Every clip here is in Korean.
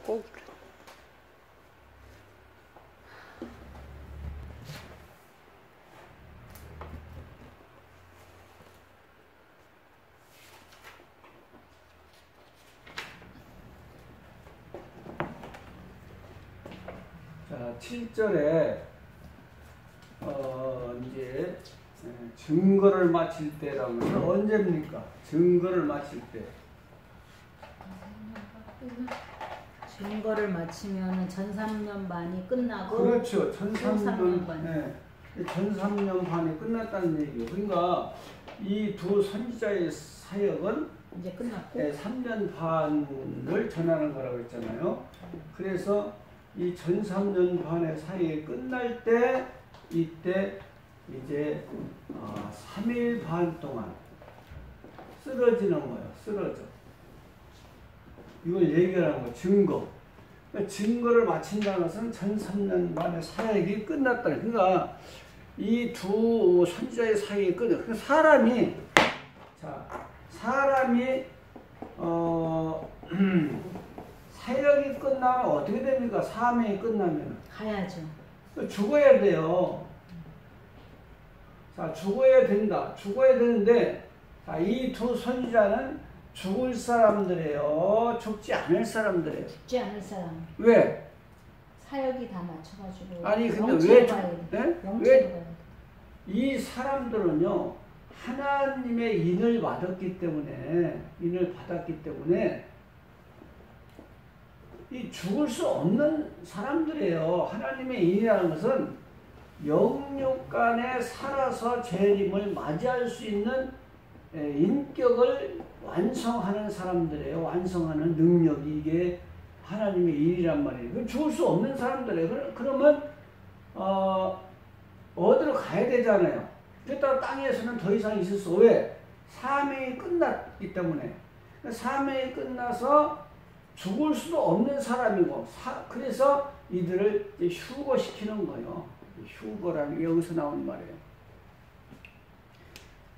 꼭. 자, 7절에 이제 증거를 마칠 때라는 것은 언제입니까? 증거를 마칠 때. 증거를 마치면 전3년 반이 끝나고. 그렇죠. 전 3년 반. 네. 전 3년 반이 끝났다는 얘기예요. 그러니까 이 두 선지자의 사역은 이제 끝났고 3년 반을 전하는 거라고 했잖아요. 그래서 이 전 3년 반의 사역이 끝날 때 이때 이제 3일 반 동안 쓰러지는 거예요. 쓰러져. 이걸 얘기하는 거 증거. 그러니까 증거를 마친다는 것은 전 3년 반의 사역이 끝났다. 그러니까 이 두 선지자의 사역이 끝나. 그러니까 사람이 사역이 끝나면 어떻게 됩니까? 사명이 끝나면 가야죠. 죽어야 돼요. 자, 죽어야 된다. 죽어야 되는데, 자, 이 두 선지자는 죽을 사람들이에요. 죽지 않을 사람들이에요. 죽지 않을 사람. 왜? 사역이 다 맞춰가지고. 아니, 근데 왜? 네? 왜? 이 사람들은요, 하나님의 인을 받았기 때문에, 이 죽을 수 없는 사람들이에요. 하나님의 인이라는 것은 영육 간에 살아서 재림을 맞이할 수 있는 인격을 완성하는 사람들이에요. 완성하는 능력이 이게 하나님의 일이란 말이에요. 죽을 수 없는 사람들이에요. 그러면 어디로 가야 되잖아요. 그렇다고 땅에서는 더 이상 있을 수 없어요. 왜? 사명이 끝났기 때문에. 사명이 끝나서 죽을 수도 없는 사람이고 그래서 이들을 휴거시키는 거예요. 휴거라는 게 여기서 나온 말이에요.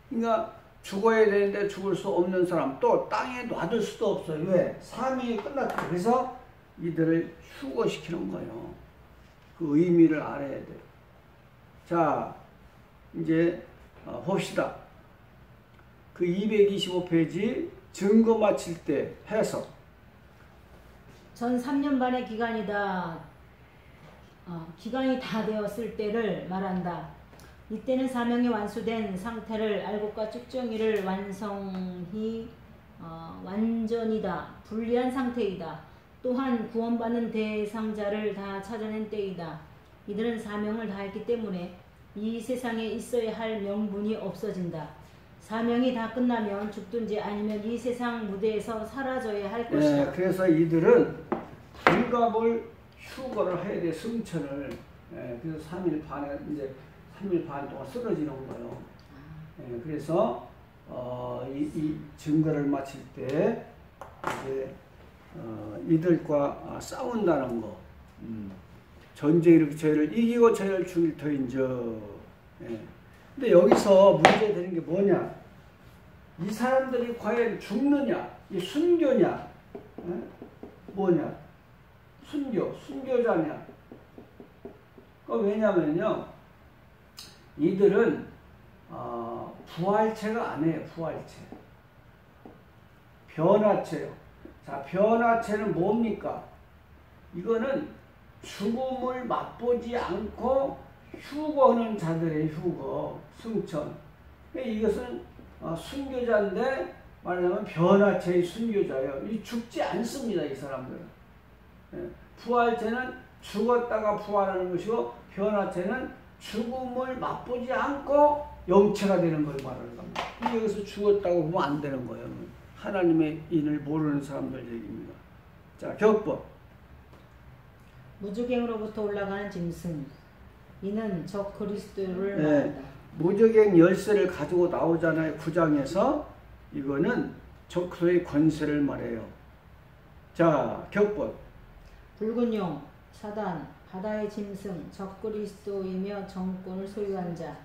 그러니까 죽어야 되는데 죽을 수 없는 사람, 또 땅에 놔둘 수도 없어요. 왜? 사명이 끝났다. 그래서 이들을 휴거시키는 거예요. 그 의미를 알아야 돼요. 자, 이제 봅시다. 그 225페이지 증거 마칠 때 해석. 전 3년 반의 기간이다. 기간이 다 되었을 때를 말한다. 이때는 사명이 완수된 상태를 알곡과 쭉정이를 완전이다. 분리한 상태이다. 또한 구원받는 대상자를 다 찾아낸 때이다. 이들은 사명을 다했기 때문에 이 세상에 있어야 할 명분이 없어진다. 사명이 다 끝나면 죽든지 아니면 이 세상 무대에서 사라져야 할 것이다. 그래서 이들은 불갑을 휴거를 해야 돼. 승천을. 그래서 3일 반에 이제 3일 반 동안 쓰러지는 거예요. 그래서 이 증거를 마칠 때 이제 이들과 싸운다는 거. 전쟁이 저희를 이기고 저희를 죽일 터인저. 근데 여기서 문제되는 게 뭐냐? 이 사람들이 과연 죽느냐? 이 순교냐? 뭐냐? 순교자냐? 왜냐면요, 이들은 부활체가 아니에요. 부활체. 변화체요. 자, 변화체는 뭡니까? 이거는 죽음을 맛보지 않고 휴거하는 자들의 휴거, 승천. 이것은 순교자인데 말하자면 변화체의 순교자예요. 이 죽지 않습니다. 이 사람들은. 부활체는 죽었다가 부활하는 것이고 변화체는 죽음을 맛보지 않고 영체가 되는 걸 말하는 겁니다. 여기서 죽었다고 보면 안 되는 거예요. 하나님의 인을 모르는 사람들 얘기입니다. 자, 격법. 무주갱으로부터 올라가는 짐승. 이는 적 그리스도를 말한다. 무주갱 열쇠를 가지고 나오잖아요. 9장에서. 이거는 적 그리스도의 권세를 말해요. 자, 격법. 붉은 용, 사단, 바다의 짐승, 적 그리스도이며 정권을 소유한 자,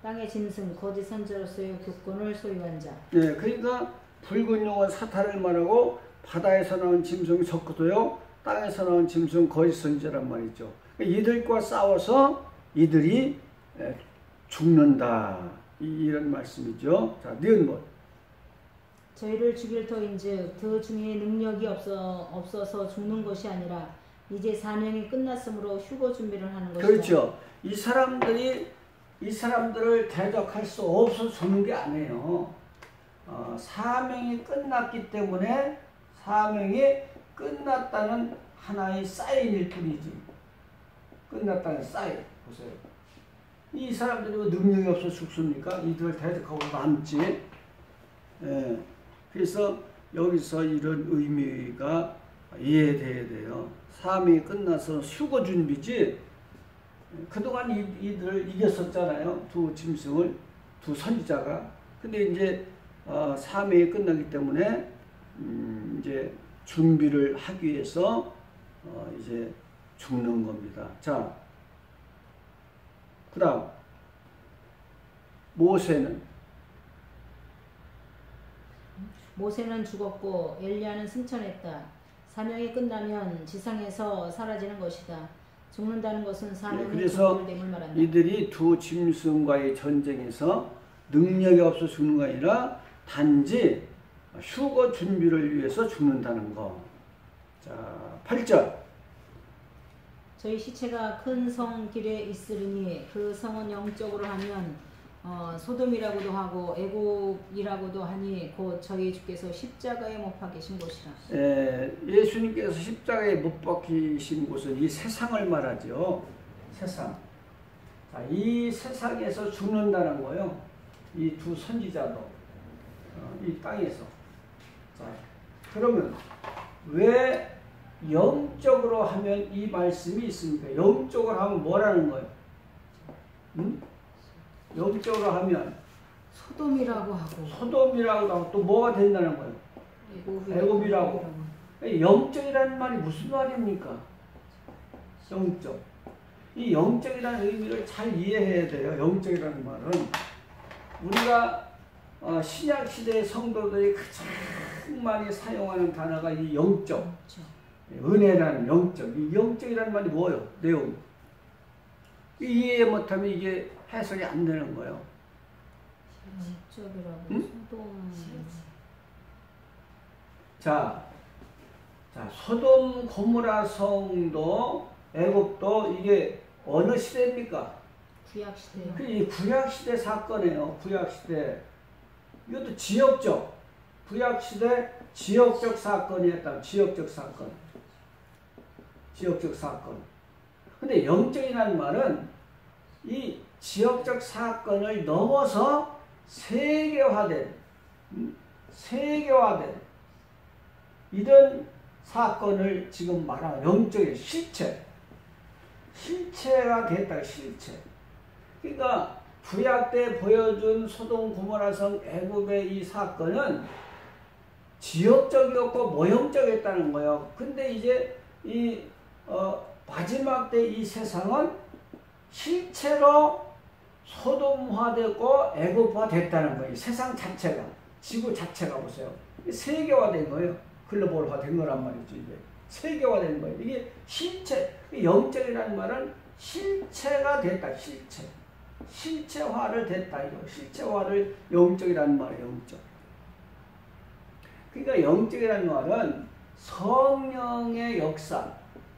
땅의 짐승, 거짓 선지자로서의 교권을 소유한 자. 그러니까 붉은 용은 사탄을 말하고 바다에서 나온 짐승이 적 그리스도요, 땅에서 나온 짐승은 거짓 선지자란 말이죠. 이들과 싸워서 이들이 죽는다. 이런 말씀이죠. 자, 니은못. 저희를 죽일 터인즉 그 중에 능력이 없어서 죽는 것이 아니라 이제 사명이 끝났으므로 휴거 준비를 하는 것이다. 그렇죠. 이 사람들을 대적할 수 없어서 죽는 게 아니에요. 사명이 끝났기 때문에 사명이 끝났다는 하나의 사인일 뿐이지. 끝났다는 사인. 보세요. 이 사람들이 왜 능력이 없어서 죽습니까? 이들을 대적하고 남지. 예. 그래서 여기서 이런 의미가 이해돼야 돼요. 사명이 끝나서 휴거 준비지. 그동안 이들을 이겼었잖아요. 두 짐승을, 두 선지자가. 근데 이제 사명이 끝나기 때문에 이제 준비를 하기 위해서 이제 죽는 겁니다. 자, 그 다음 모세는 죽었고 엘리야는 승천했다. 사명이 끝나면 지상에서 사라지는 것이다. 죽는다는 것은 사명의 종결됨을 말한다. 이들이 두 짐승과의 전쟁에서 능력이 없어 죽는 거 아니라 단지 휴거 준비를 위해서 죽는다는 거. 자, 8절. 저희 시체가 큰 성 길에 있으리니 그 성은 영적으로 하면 소돔이라고도 하고 애굽이라고도 하니 곧 저희 주께서 십자가에 못 박히신 곳이라. 예수님께서 십자가에 못 박히신 곳은 이 세상을 말하죠. 세상. 자, 이 세상에서 죽는다는 거요. 이 두 선지자도 이 땅에서. 자, 그러면 왜 영적으로 하면 이 말씀이 있습니까? 영적으로 하면 뭐라는 거예요? 응? 영적으로 하면 소돔이라고 하고 또 뭐가 된다는 거예요? 애굽이라고. 영적이라는 말이 무슨 말입니까? 영적. 이 영적이라는 의미를 잘 이해해야 돼요. 영적이라는 말은 우리가 신약 시대의 성도들이 가장 많이 사용하는 단어가 이 영적. 은혜라는 영적. 이 영적이라는 말이 뭐예요? 내용. 이해 못하면 이게 해석이 안 되는 거예요. 영적이라고. 응? 소돔. 자, 소돔 고모라 성도 애굽도 이게 어느 시대입니까? 구약 시대요. 이 구약 시대 사건이에요. 구약 시대. 이것도 지역적. 구약 시대 지역적 사건이었다. 지역적 사건. 지역적 사건. 근데 영적이라는 말은 이 지역적 사건을 넘어서 세계화된 이런 사건을 지금 말하는 영적인 실체가 됐다. 실체. 그러니까 구약 때 보여준 소돔 고모라성 애굽의 이 사건은 지역적이었고 모형적이었다는 거예요. 근데 이제 이 마지막 때 이 세상은 실체로 소돔화되고 애굽화됐다는 거예요. 세상 자체가, 지구 자체가 보세요. 세계화된 거예요. 글로벌화된 거란 말이죠. 이게 세계화된 거예요. 이게 실체, 영적이라는 말은 실체가 됐다. 실체화를 됐다. 이거 실체화를 영적이라는 말이에요. 영적. 그러니까 영적이라는 말은 성령의 역사,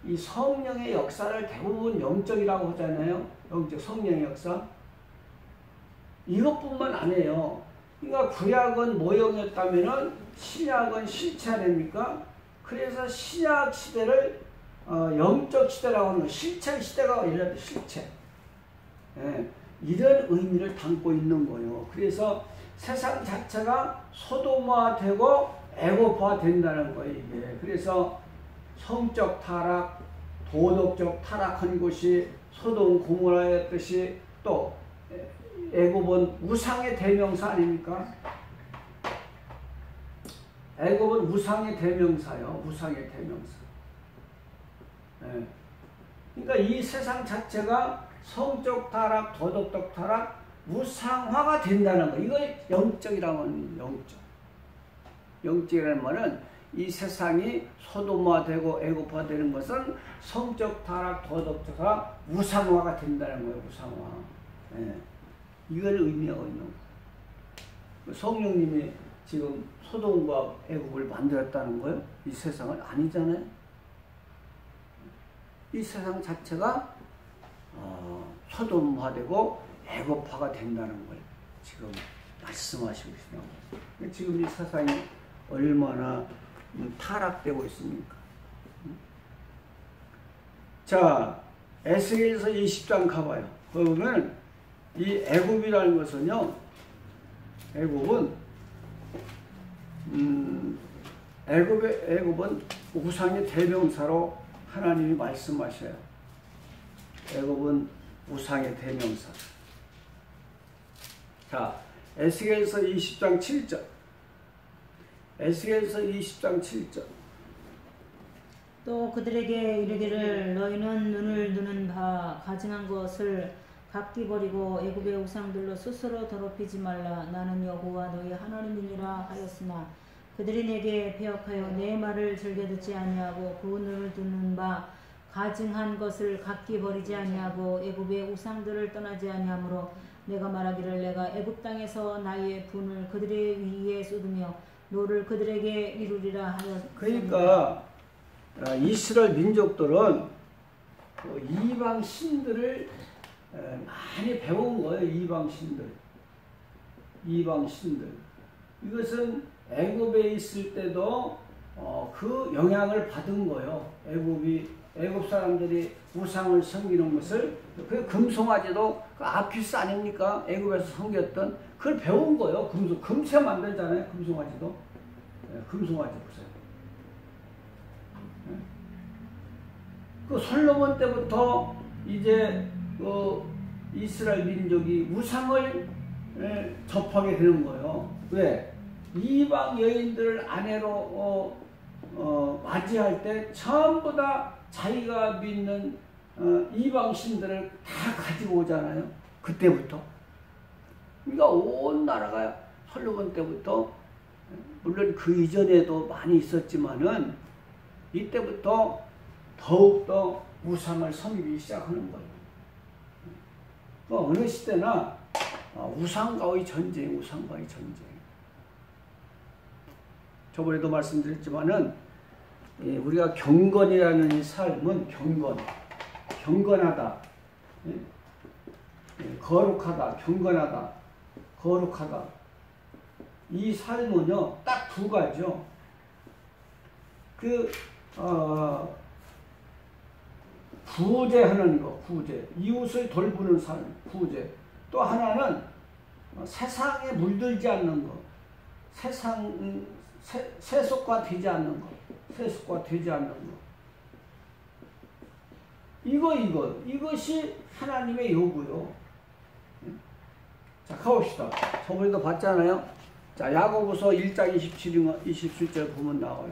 이 성령의 역사를 대부분 영적이라고 하잖아요. 영적 성령의 역사. 이것뿐만 아니에요. 그러니까 구약은 모형이었다면은 신약은 실체 아닙니까? 그래서 신약 시대를 영적 시대라고 하는 실체 시대가 이런 실체. 예, 이런 의미를 담고 있는 거예요. 그래서 세상 자체가 소돔화되고 애굽화 된다는 거예요. 이게. 그래서 성적 타락, 도덕적 타락한 곳이 소돔 고모라였듯이 또 애굽은 우상의 대명사 아닙니까? 애굽은 우상의 대명사요. 우상의 대명사. 네. 그러니까 이 세상 자체가 성적 타락, 도덕적 타락, 우상화가 된다는 거. 이걸 영적이라고 하는 영적. 영적이라는 말은 이 세상이 소돔화되고 애굽화되는 것은 성적 타락, 도덕적 타락, 우상화가 된다는 거예요. 우상화. 예. 이걸 의미하고 있는 거예요. 성령님이 지금 소돔과 애굽을 만들었다는 거예요? 이 세상을? 아니잖아요. 이 세상 자체가 소돔화되고 애굽화가 된다는 걸 지금 말씀하시고 있습니다. 지금 이 세상이 얼마나 타락되고 있습니까? 자, 에스겔서 20장 가봐요. 그러면 이 애굽이라는 것은요, 애굽은 애굽은 우상의 대명사로 하나님이 말씀하셔요. 애굽은 우상의 대명사. 자, 에스겔서 20장 7절. 에스겔서 20장 7절. 또 그들에게 이르기를 너희는 눈을 두는 바 가증한 것을 각기 버리고 애굽의 우상들로 스스로 더럽히지 말라. 나는 여호와 너희 하나님이니라 하였으나 그들이 내게 배역하여 내 말을 즐겨 듣지 아니하고 그 눈을 두는 바 가증한 것을 각기 버리지 아니하고 애굽의 우상들을 떠나지 아니하므로 내가 말하기를 내가 애굽 땅에서 나의 분을 그들의 위에 쏟으며 노를 그들에게 이루리라 하였습니다. 그러니까 이스라엘 민족들은 이방 신들을 많이 배운 거예요. 이방 신들. 이방 신들. 이것은 애굽에 있을 때도 그 영향을 받은 거예요. 애굽 사람들이 우상을 섬기는 것을, 그 금송아지도 그 아피스 아닙니까? 애굽에서 섬겼던 그걸 배운 거예요. 금세 만들잖아요. 금송아지도. 금송아지 보세요. 그 솔로몬 때부터 이제 그 이스라엘 민족이 우상을 접하게 되는 거예요. 왜? 이방 여인들을 아내로 맞이할 때 전부 다 자기가 믿는 이방 신들을 다 가지고 오잖아요. 그때부터. 그러니까 온 나라가 솔로몬 때부터, 물론 그 이전에도 많이 있었지만은 이때부터 더욱더 우상을 섬기기 시작하는 거예요. 어느 시대나 우상과의 전쟁, 우상과의 전쟁. 저번에도 말씀드렸지만은 우리가 경건이라는 이 삶은 경건하다, 거룩하다, 경건하다, 거룩하다. 이 삶은요, 딱 두 가지죠. 구제하는 거, 구제. 이웃을 돌보는 삶, 구제. 또 하나는 세상에 물들지 않는 거. 세속화 되지 않는 거. 세속화 되지 않는 거. 이것이 하나님의 요구요. 자, 가봅시다. 저번에도 봤잖아요. 자, 야고보서 1장 27절 보면 나와요.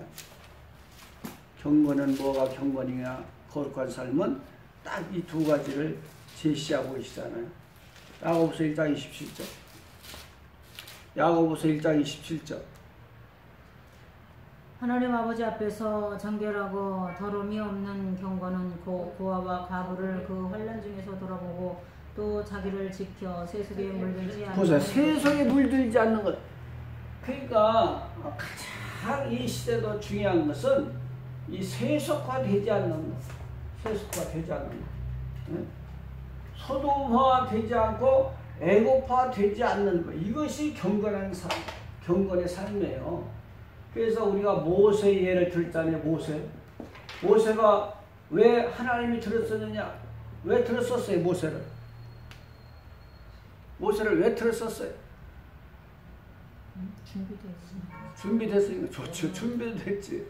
경건은 뭐가 경건이냐, 거룩한 삶은 딱 이 두 가지를 제시하고 계시잖아요. 야고보서 1장 27절. 야고보서 1장 27절. 하나님 아버지 앞에서 정결하고 더러움이 없는 경건은 고아와 과부를 그 환난 중에서 돌아보고 또 자기를 지켜 세속에 물들지 않는 보세요. 세속에 물들지 않는 것. 그러니까 가장 이 시대도 중요한 것은 이 세속화되지 않는 것. 세속화되지 않는 것. 소돔화되지 않고 애굽화되지 않는 것. 이것이 경건한 삶, 경건의 삶이에요. 그래서 우리가 모세의 예를 들었잖아요. 모세가 왜 하나님이 들었었느냐? 왜 들었었어요? 모세를 왜 들었었어요? 준비됐으니까 좋죠. 준비도 됐지.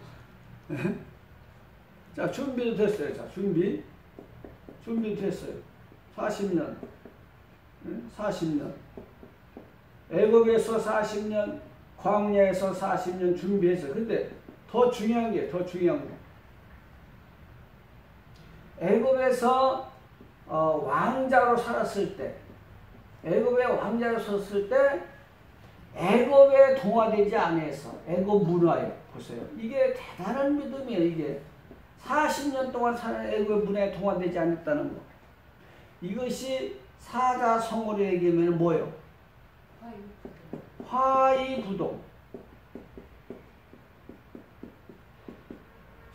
자, 준비도 됐어요. 자, 준비도 됐어요. 40년. 애굽에서 40년, 광야에서 40년 준비했어요. 근데 더 중요한 게. 애굽에서 왕자로 살았을 때, 애굽의 왕자로 섰을 때 애굽에 동화되지 않아서 애굽 문화에 보세요. 이게 대단한 믿음이에요. 이게 40년 동안 사는 애굽의 문화에 동화되지 않았다는 거. 이것이 사자성어로 얘기하면 뭐예요? 화이부동.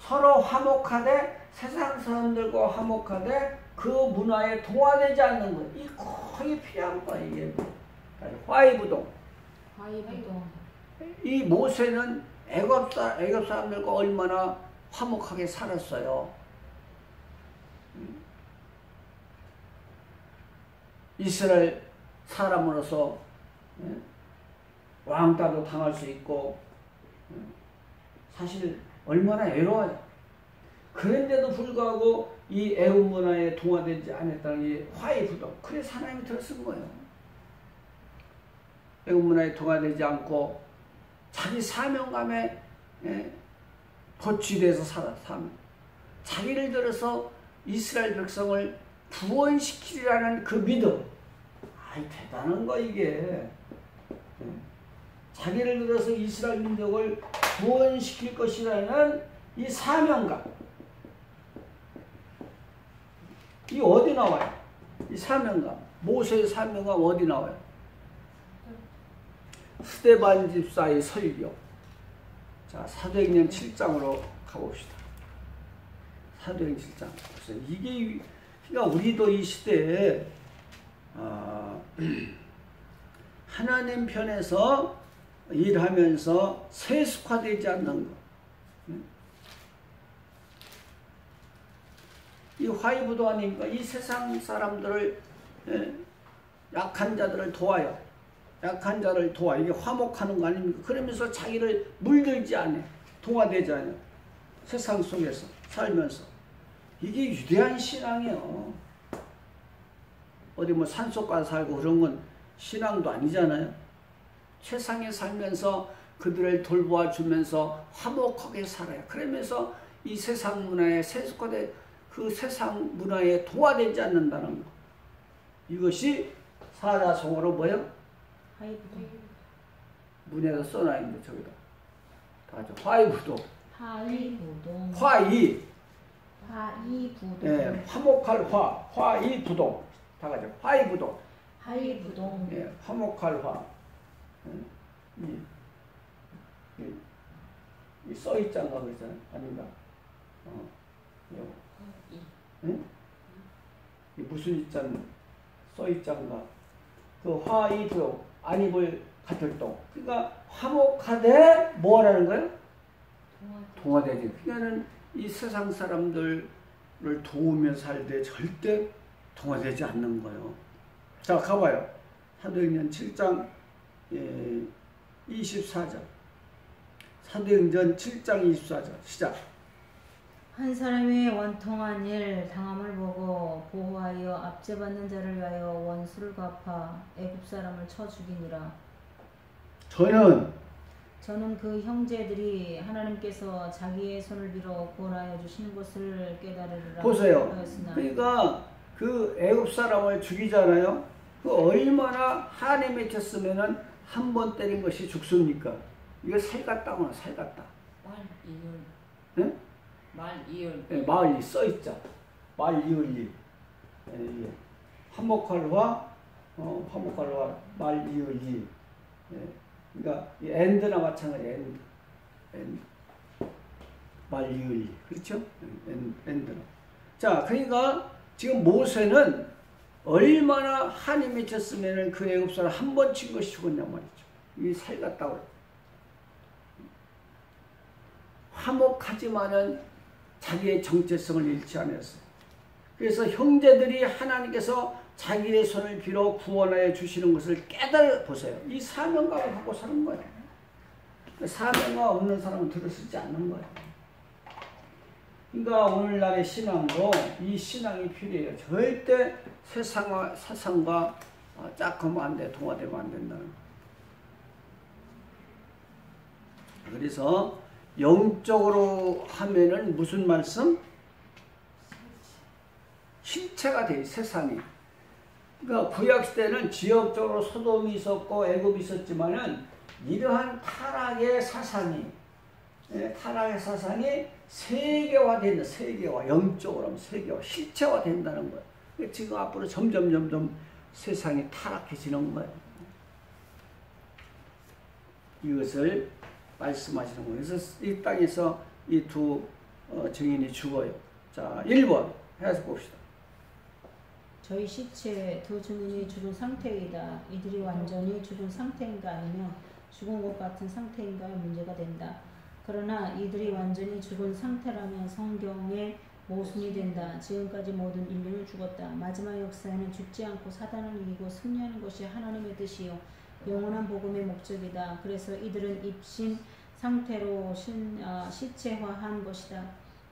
서로 화목하되 세상 사람들과 화목하되 그 문화에 동화되지 않는 것. 이 거의 필요한 거야 이게. 화이부동. 이 모세는 애굽 사람들과 얼마나 화목하게 살았어요. 이스라엘 사람으로서 왕따도 당할 수 있고 사실 얼마나 애로워요. 그런데도 불구하고 이 애굽 문화에 동화되지 않았다는 이 화이부동. 그래서 하나님이 들어쓴 거예요. 애굽 문화에 동화되지 않고 자기 사명감에 거취돼서 살았어. 자기를 들어서 이스라엘 백성을 구원시키리라는 그 믿음. 아이 대단한 거 이게. 자기를 들어서 이스라엘 민족을 구원시킬 것이라는 이 사명감. 이 어디 나와요? 이 사명감. 모세의 사명감 어디 나와요? 스데반 집사의 설교. 자, 사도행전 7장으로 가봅시다. 사도행전 7장. 이게 그러니까 우리도 이 시대에 하나님 편에서 일하면서 세속화되지 않는 것. 이 화이부도 아닙니까? 이 세상 사람들을 약한 자들을 도와요. 약한 자를 도와. 이게 화목하는 거 아닙니까? 그러면서 자기를 물들지 않아. 동화되지 않아. 세상 속에서 살면서. 이게 위대한 신앙이에요. 어디 뭐 산속 가서 살고 그런 건 신앙도 아니잖아요. 세상에 살면서 그들을 돌보아 주면서 화목하게 살아요. 그러면서 이 세상 문화에 세속화된 그 세상 문화에 동화되지 않는다는 거. 이것이 사자성어로 뭐예요? 문에다 써놔있는데 저기다. 다 화이부동. 화이부동. 화이부동. 예, 화목할 화이부동. 다 같이 화이부동. 화이부동. 예, 화목할 화. 이 써있장가 그러잖아요. 아닌가? 이 무슨 있장 써있장가? 그 화이부동. 안입을 같을 동. 그러니까 화목하되 뭐라는 거예요? 동화되지. 그러니까는 이 세상 사람들을 도우며 살되 절대 동화되지 않는 거예요. 자, 가봐요. 사도행전 7장 24절. 사도행전 7장 24절. 시작. 한 사람의 원통한 일 당함을 보고 보호하여 압제받는 자를 위하여 원수를 갚아 애굽 사람을 쳐 죽이니라. 저는 그 형제들이 하나님께서 자기의 손을 빌어 구원하여 주시는 것을 깨달으리라. 보세요. 그러니까 그 애굽 사람을 죽이잖아요. 그 얼마나 한에 맺혔으면은 한 번 때린 것이 죽습니까? 이거 살 같다구나, 살 같다. 말이을. 네? 말이을. 네, 말이 써있자. 말이을리. 예. 화목할화, 화목할화, 말이을리. 예. 그러니까 이 엔드나 마찬가지예요. 엔드. 말이을리. 그렇죠? 엔드나. 자, 그러니까 지금 모세는 얼마나 한이 맺혔으면 그 애굽 사람 한 번 친 것이 죽었냔 말이죠. 이 살 같다고. 화목하지만은 자기의 정체성을 잃지 않았어요. 그래서 형제들이 하나님께서 자기의 손을 빌어 구원하여 주시는 것을 깨달아 보세요. 이 사명감을 갖고 사는 거예요. 사명감 없는 사람은 들어서지 않는 거예요. 그러니까 오늘날의 신앙도 이 신앙이 필요해요. 절대 세상과 짝하면 안 돼. 동화되면 안 된다는 거. 그래서 영적으로 하면은 무슨 말씀? 실체가 돼, 세상이. 그러니까 구약시대는 지역적으로 소돔이 있었고 애굽이 있었지만은 이러한 타락의 사상이 타락의 사상이 세계화된다. 세계화. 영적으로 하면 세계화. 실체화 된다는 거예요. 지금 앞으로 점점 세상이 타락해지는 거예요. 이것을 말씀하시는 거예요. 그래서 이 땅에서 이 두 증인이 죽어요. 자, 1번 해서 봅시다. 저희 시체 두 증인이 죽은 상태이다. 이들이 완전히 죽은 상태인가 아니면 죽은 것 같은 상태인가에 문제가 된다. 그러나 이들이 완전히 죽은 상태라면 성경에 모순이 된다. 지금까지 모든 인류는 죽었다. 마지막 역사에는 죽지 않고 사단을 이기고 승리하는 것이 하나님의 뜻이요 영원한 복음의 목적이다. 그래서 이들은 입신 상태로 시체화한 것이다.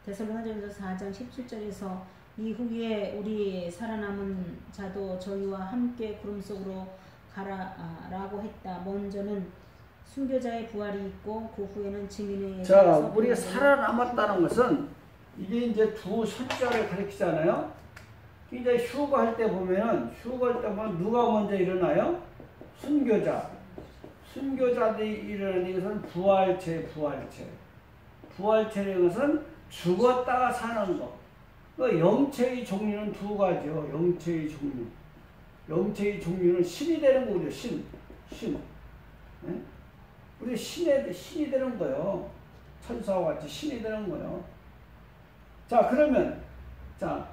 데살로니가전서 4장 17절에서 이후에 우리 살아남은 자도 저희와 함께 구름 속으로 가라라고 했다. 먼저는 순교자의 부활이 있고 그 후에는 증인의 자, 우리가 살아남았다는 것은 이게 이제 두 선자를 가리키잖아요. 이제 휴거할 때 보면 누가 먼저 일어나요? 순교자들이 일어나는 것은 부활체라는 것은 죽었다가 사는 거. 그 영체의 종류는 두 가지요. 영체의 종류는 신이 되는 거죠. 신. 네? 우리 신이 되는 거예요. 천사와 같이 신이 되는 거예요. 자, 그러면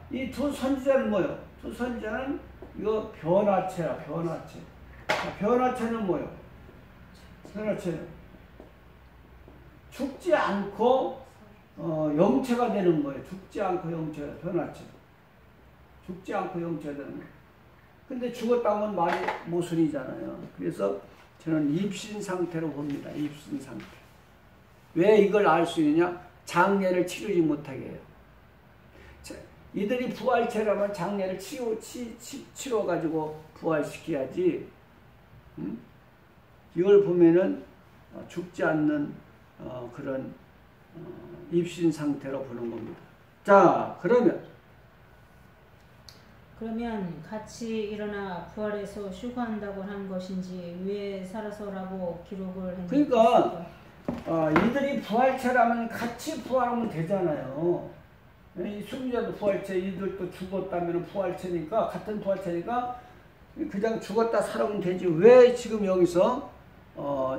이 두 선지자는 뭐예요? 두 선지자는 이거 변화체야. 자, 변화체는 뭐예요? 변화체는 죽지 않고 영체가 되는 거예요. 죽지 않고 영체가 변화체. 죽지 않고 영체가 되는 거예요. 근데 죽었다 하면 말이 모순이잖아요. 그래서 저는 입신 상태로 봅니다. 입신 상태. 왜 이걸 알 수 있느냐? 장례를 치르지 못하게 해요. 이들이 부활체라면 장례를 치러가지고 부활시켜야지. 이걸 보면은 죽지 않는 그런 입신 상태로 보는 겁니다. 자, 그러면 같이 일어나 부활해서 휴거한다고 한 것인지 왜 살아서라고 기록을 했는지. 그러니까 이들이 부활체라면 같이 부활하면 되잖아요. 이 순교자도 부활체, 이들도 죽었다면 부활체니까, 같은 부활체니까 그냥 죽었다 살아오면 되지. 왜 지금 여기서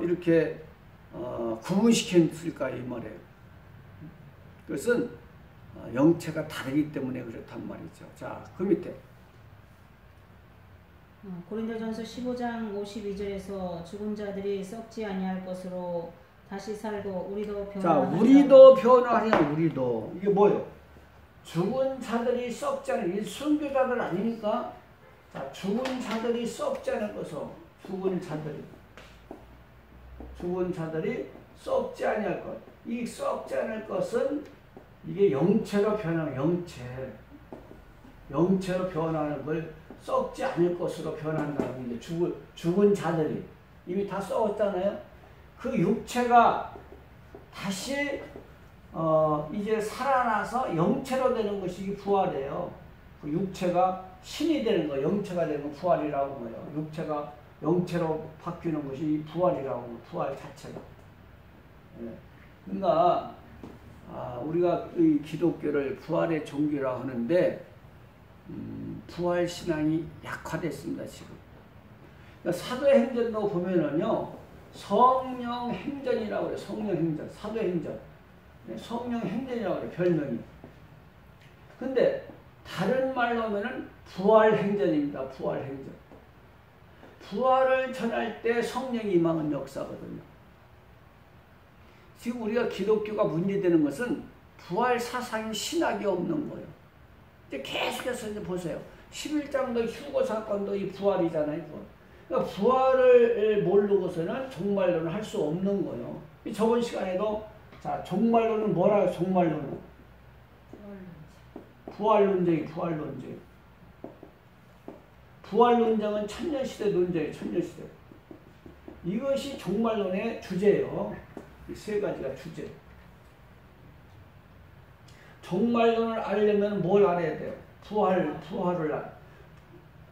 이렇게 구분시켰을까 이 말이에요. 그것은 영체가 다르기 때문에 그렇단 말이죠. 자, 그 밑에 고린도전서 15장 52절에서 죽은 자들이 썩지 아니할 것으로 다시 살고 우리도 변화하리라. 자, 우리도 변화하리라. 우리도 이게 뭐예요? 죽은 자들이 썩지 않을, 이 순교자들 아니니까. 자, 죽은 자들이 썩지 않을 것으로, 죽은 자들이 썩지 아니할 것. 이 썩지 않을 것은 이게 영체로 변하는, 영체로 변하는 걸 썩지 않을 것으로 변한다는 게 죽은 자들이 이미 다 썩었잖아요. 그 육체가 다시 이제 살아나서 영체로 되는 것이 부활이에요. 그 육체가 신이 되는 거, 영체가 되는 거 부활이라고 해요. 육체가 영체로 바뀌는 것이 부활이라고 해요. 부활 자체가. 예. 그러니까 우리가 이 기독교를 부활의 종교라고 하는데 부활 신앙이 약화됐습니다. 지금. 그러니까 사도행전도 보면은요, 성령 행전이라고 그래요. 성령 행전, 사도행전. 성령 행전이라고 그래요. 별명이. 근데 다른 말로 하면은 부활 행전입니다. 부활 행전. 부활을 전할 때 성령이 임하는 역사거든요. 지금 우리가 기독교가 문제되는 것은 부활 사상이 신학이 없는 거예요. 이제 계속해서 이제 보세요. 11장도 휴거 사건도 이 부활이잖아요. 그러니까 부활을 모르고서는 종말론을 할 수 없는 거예요. 저번 시간에도 자, 종말론은 뭐라고? 종말론은 부활론쟁이. 부활론쟁은 천년시대 논쟁이에요. 천년시대. 이것이 종말론의 주제예요. 이 세 가지가 주제. 종말론을 알려면 뭘 알아야 돼요? 부활을 알아.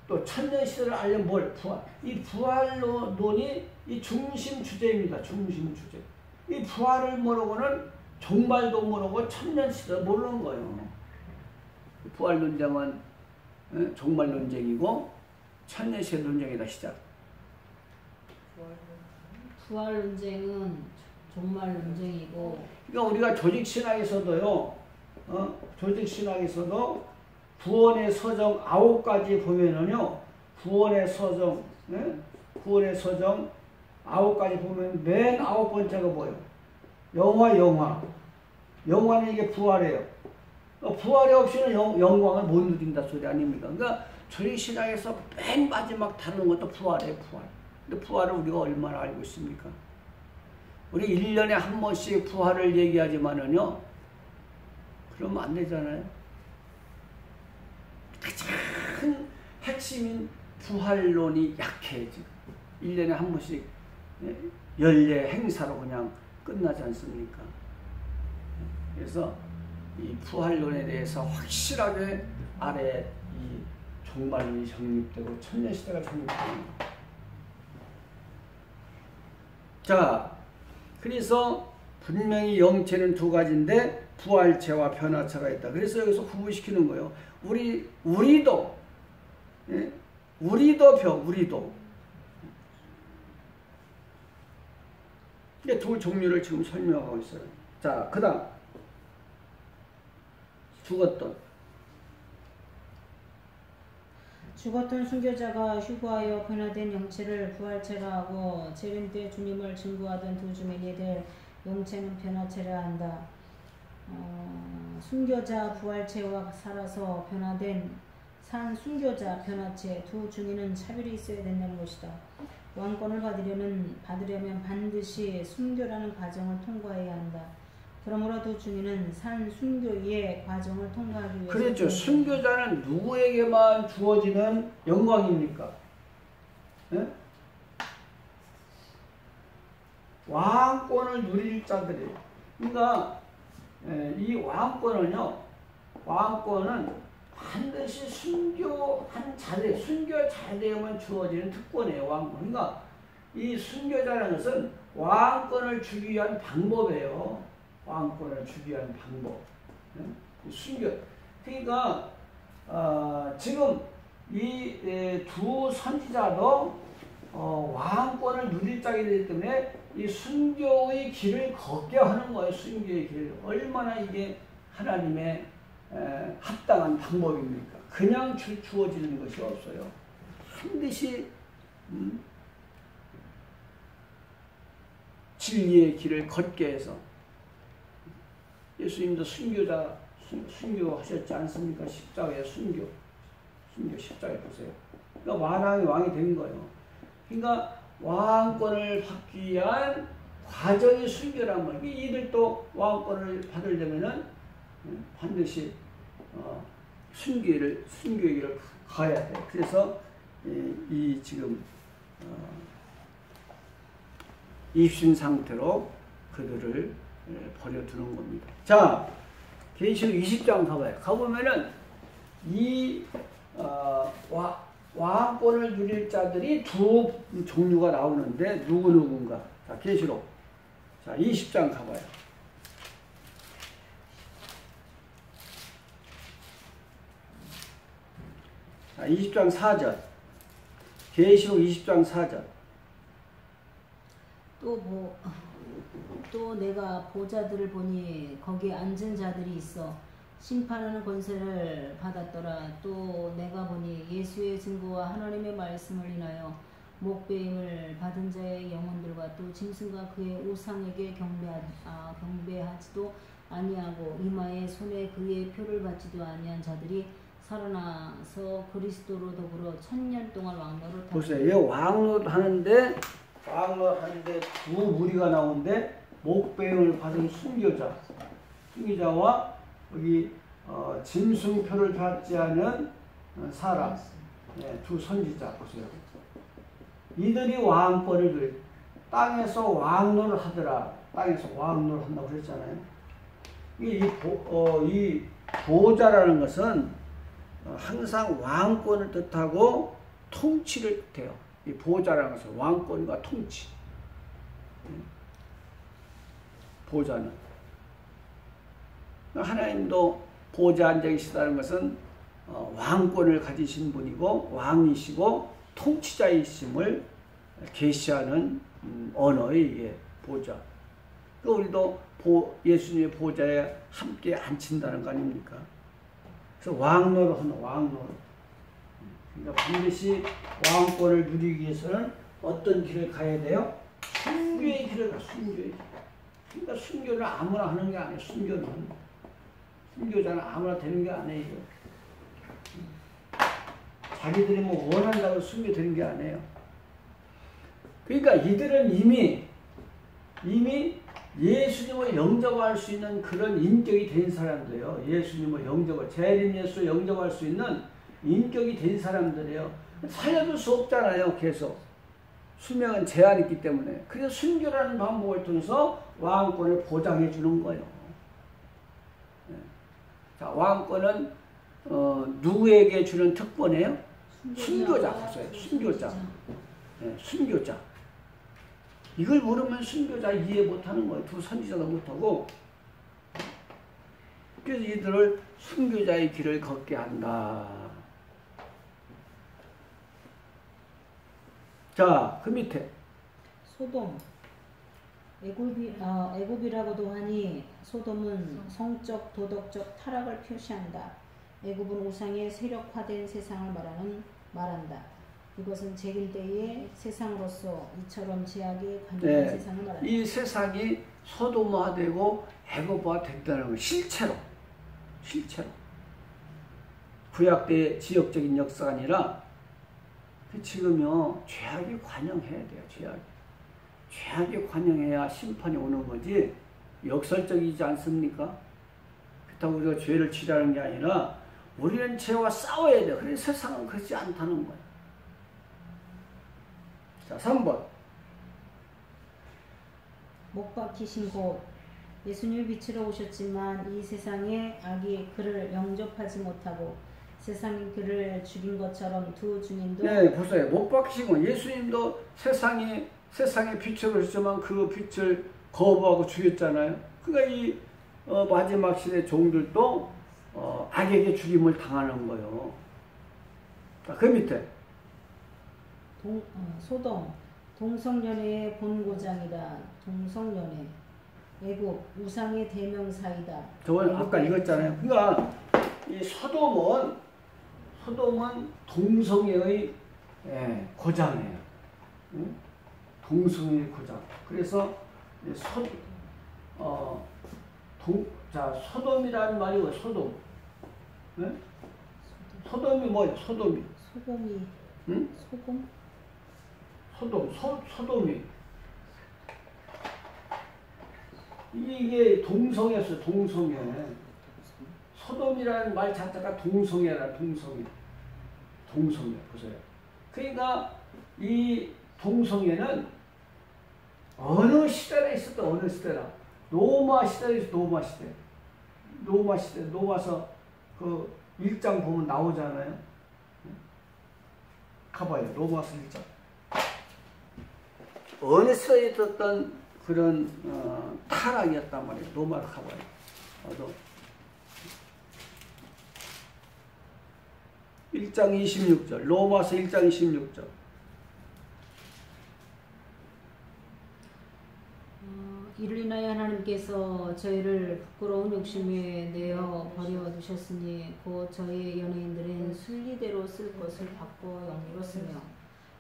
또 천년시대를 알려면 뭘? 부활. 이 부활론이 이 중심 주제입니다. 중심 주제. 이 부활을 모르고는 종말도 모르고 천년시대도 모르는 거예요. 부활 논쟁은 종말 논쟁이고 천년시대 논쟁이다 시작. 부활 논쟁은 종말 논쟁이고. 그러니까 우리가 조직신학에서도요. 조직신학에서도 구원의 서정 9가지 보면은요. 구원의 서정 9가지 보면 맨 9번째가 뭐예요? 영화는 이게 부활이에요. 부활이 없이는 영광을 못 누린다 소리 아닙니까? 그러니까 조직신학에서 맨 마지막 다루는 것도 부활이에요. 부활. 근데 부활을 우리가 얼마나 알고 있습니까? 우리 1년에 한 번씩 부활을 얘기하지만은요. 그러면 안 되잖아요. 가장 핵심인 부활론이 약해 지금. 1년에 한 번씩 연례 행사로 그냥 끝나지 않습니까? 그래서 이 부활론에 대해서 확실하게 아래 이 종말론이 정립되고 천년시대가 정립됩니다. 자, 그래서 분명히 영체는 두 가지인데 부활체와 변화체가 있다. 그래서 여기서 구분시키는 거예요. 우리도 이게 두 종류를 지금 설명하고 있어요. 자, 그 다음 죽었던 순교자가 휴거하여 변화된 영체를 부활체라 하고 재림 때 주님을 증거하던 두 주민이 될 영체는 변화체라 한다. 순교자 부활체와 살아서 변화된 산 순교자 변화체 두 중에는 차별이 있어야 된다는 것이다. 왕권을 받으려면 반드시 순교라는 과정을 통과해야 한다. 그러므로 두 중에는 산 순교의 과정을 통과하기 위해서 그렇죠. 순교자는 누구에게만 주어지는 영광입니까? 네? 왕권을 누릴 자들이. 그러니까 이 왕권은 반드시 순교한 자들, 순교 잘 되면 주어지는 특권이에요. 왕권. 그러니까 이 순교자라는 것은 왕권을 주기 위한 방법이에요. 왕권을 주기 위한 방법. 순교. 그러니까 지금 이 두 선지자도 왕권을 누릴 자이기 때문에 이 순교의 길을 걷게 하는 거예요. 순교의 길. 얼마나 이게 하나님의 합당한 방법입니까? 그냥 주어지는 것이 없어요. 반드시 진리의 길을 걷게 해서 예수님도 순교하셨지 않습니까? 십자가에 순교 십자가에 보세요. 그러니까 왕이 된 거예요. 그러니까 왕권을 받기 위한 과정이 순교란 말이에요. 이들도 왕권을 받으려면은 반드시 순교의 길을 가야 돼요. 그래서 이 지금 입신 상태로 그들을 버려두는 겁니다. 자, 계시록 20장 가봐요. 가보면은 이 왕권을 누릴 자들이 두 종류가 나오는데 누구인가? 자, 계시록. 자, 20장 가봐요. 자, 20장 4절. 계시록 20장 4절. 또 내가 보자들을 보니 거기에 앉은 자들이 있어 심판하는 권세를 받았더라. 또 내가 보니 예수의 증거와 하나님의 말씀을 인하여 목배임을 받은 자의 영혼들과 또 짐승과 그의 우상에게 경배하지도 아니하고 이마에 손에 그의 표를 받지도 아니한 자들이 살아나서 그리스도로 더불어 1000년 동안 왕노를 보세요. 얘 왕노하는데 두 무리가 나오는데 목배임을 받은 순교자와 여기 짐승표를 받지 않은 사람, 두 선지자 보세요. 이들이 왕권을 누려 땅에서 왕노를 하더라. 땅에서 왕노를 한다고 그랬잖아요. 이 보호자라는 것은 항상 왕권을 뜻하고 통치를 뜻해요. 이 보호자라는 것은 왕권과 통치. 보좌는. 하나님도 보좌에 앉아 계시다는 것은 왕권을 가지신 분이고 왕이시고 통치자이심을 계시하는 언어의 보좌. 우리도 예수님의 보좌에 함께 앉힌다는 거 아닙니까? 그래서 왕노릇하는 왕노릇. 그러니까 반드시 왕권을 누리기 위해서는 어떤 길을 가야 돼요? 순교의 길을 가, 순교의 길. 그러니까 순교는 아무나 하는 게 아니에요. 순교자는 아무나 되는 게 아니에요. 자기들이 뭐 원한다고 순교되는 게 아니에요. 그러니까 이들은 이미 예수님을 영접할 수 있는 그런 인격이 된 사람들이에요. 예수님을 재림 예수를 영접할 수 있는 인격이 된 사람들이에요. 살려줄 수 없잖아요. 계속. 수명은 제한이 있기 때문에. 그래서 순교라는 방법을 통해서 왕권을 보장해 주는 거예요. 자, 왕권은 누구에게 주는 특권이에요? 순교자. 보세요. 순교자. 네, 순교자. 이걸 모르면 순교자 이해 못하는 거예요. 두 선지자도 못하고. 그래서 이들을 순교자의 길을 걷게 한다. 자, 그 밑에 소돔. 애굽이라고도 하니 소돔은 성적, 도덕적 타락을 표시한다. 애굽은 우상의 세력화된 세상을 말한다. 이것은 재림 때의 세상으로서 이처럼 제약에 관여한 세상을 말한다. 이 세상이 소돔화되고 애굽화 됐다는 건 실체로. 구약 때 지역적인 역사가 아니라 지금요 죄악이 관영해야 돼요. 죄악이 관영해야 심판이 오는 거지 역설적이지 않습니까? 그렇다고 우리가 죄를 치라는 게 아니라 우리는 죄와 싸워야 돼요. 그래서 세상은 그렇지 않다는 거예요. 자, 3번. 못 박히신 곳. 예수님이 빛으로 오셨지만 이 세상에 악이 그를 영접하지 못하고 세상이 그를 죽인 것처럼 두 주님도 네, 보세요. 못 박히시고 예수님도 세상에 빛을 오셨지만 그 빛을 거부하고 죽였잖아요. 그러니까 이 마지막 시대 종들도 악에게 죽임을 당하는 거예요. 자, 그 밑에 소돔 동성연애의 본고장이다. 동성연애 애굽 우상의 대명사이다. 저건 아까 읽었잖아요. 그러니까 이 소돔은 동성애의 고장이에요. 응? 동성애의 고장. 그래서 소돔이라는 말이 뭐예요? 소돔. 네? 소돔이 뭐예요? 소돔이. 응? 소돔이. 이게 동성애였어요. 동성애. 소돔이라는 말 자체가 동성애라. 동성애. 보세요. 그러니까 이 동성애는 어느 시대에 있었던 어느 시대라. 로마 시대에 있어. 로마 시대. 로마서 그 1장 보면 나오잖아요. 가봐요. 로마서 1장. 어느 시대에 있었던 그런 타락이었단 말이에요. 로마로 가봐요. 어도 1장 26절. 로마서 1장 26절. 이를 인하여 하나님께서 저희를 부끄러운 욕심에 내어 버려두셨으니 곧 저희의 연예인들은 순리대로 쓸 것을 바꿔 영으로 쓰며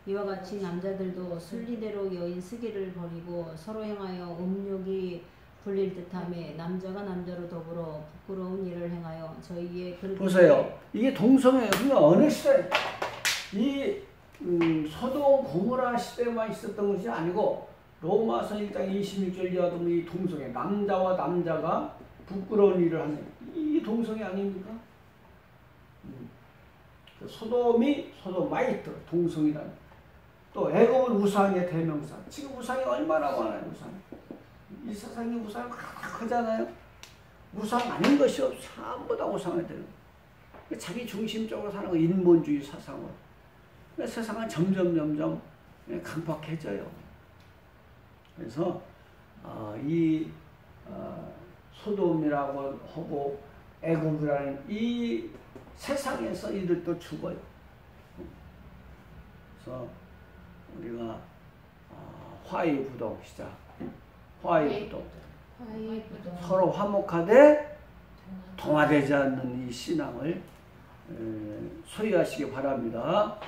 이와 같이 남자들도 순리대로 여인 쓰기를 버리고 서로 행하여 음욕이 불릴 듯하며 남자가 남자로 더불어 부끄러운 일을 행하여 저희의 보세요. 이게 동성애예요. 그러니까 어느 시대 이 소돔 고모라 시대만 있었던 것이 아니고 로마서 1장 26절 이하도 이 동성애, 남자와 남자가 부끄러운 일을 하는 이게 동성애 아닙니까? 소돔마이트 동성이라는. 또 애굽은 우상의 대명사. 지금 우상이 얼마나 많아요. 우상. 이 세상에 우상이 크잖아요. 우상 아닌 것이 없어. 전부 다 우상이 되는 거예요. 자기 중심적으로 사는 거 인본주의 사상으로. 세상은 점점 강박해져요. 그래서 이 소돔이라고 하고 애굽이라는 이 세상에서 이들도 죽어요. 그래서 우리가 화해부동 시작. 화해부동. 서로 화목하되 동화되지 않는 이 신앙을 소유하시기 바랍니다.